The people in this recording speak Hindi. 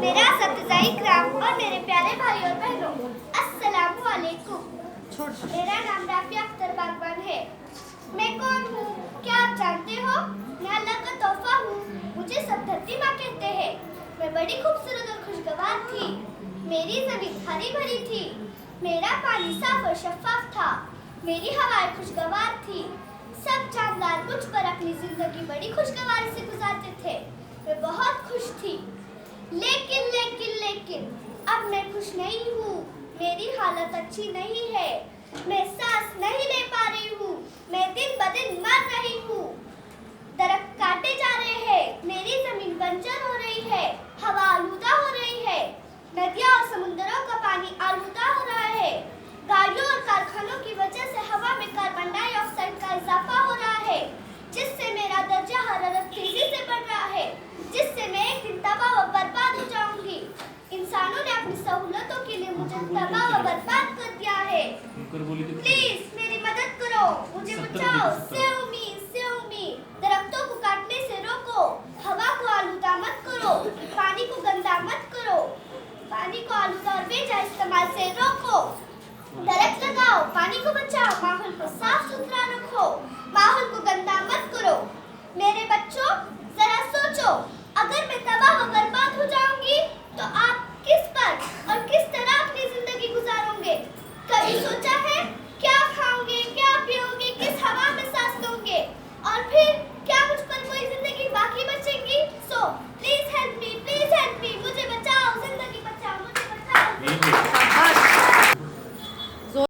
मेरा सब्ज़ाई ग्राम और मेरे प्यारे भाई और बहनों, अस्सलाम वालेकुम। मेरा नाम राफिया अख्तर बागवान है। मैं कौन हूँ क्या आप जानते हो? मैं अल्लाह का तोहफा हूँ। मुझे सब धरती माँ कहते हैं। मैं बड़ी खूबसूरत और खुशगवार थी। मेरी जमीन हरी भरी थी। मेरा पानी साफ और शफाफ था। मेरी हवाएं खुशगवार थी। सब जानदार मुझ पर अपनी जिंदगी बड़ी खुशगवारी से गुजारते थे। मैं बहुत खुश थी। लेकिन अब मैं खुश नहीं हूँ। मेरी हालत अच्छी नहीं है। मैं सांस नहीं ले पा रही हूँ। मैं दिन ब दिन मर रही हूँ। दरख्त काटे जा रहे हैं। मेरी जमीन बंजर हो रही है। हवा आलूदा हो रही है। नदियाँ और समुद्रों का पानी आलूदा हो रहा है। गाड़ियों और कारखानों की वजह से हवा में कार्बन डाइऑक्साइड का इजाफा हो रहा है, जिससे मेरा दर्जा हरारत तेजी से बढ़ रहा है, जिससे मैं एक दिन तबाह व बर्बाद हो जाऊंगी। इंसानों ने अपनी सहूलतों के लिए मुझे तबाह व बर्बाद कर दिया है। प्लीज मेरी मदद करो, मुझे बचाओ। Save me. दरख्तों को काटने से रोको। हवा को आलूदा मत करो। पानी को गंदा मत करो। पानी को आलूदा और बेजा इस्तेमाल से रोको। दरख्त लगाओ, पानी को बचाओ, माहौल को साफ सुथरा रखो। माहौल को गंदा मत करो। मेरे बच्चों, जरा सोचो, अगर मैं तबाह व बर्बाद हो जाऊंगी तो आप किस पर और किस तरह अपनी जिंदगी गुजारोगे? कभी सोचा है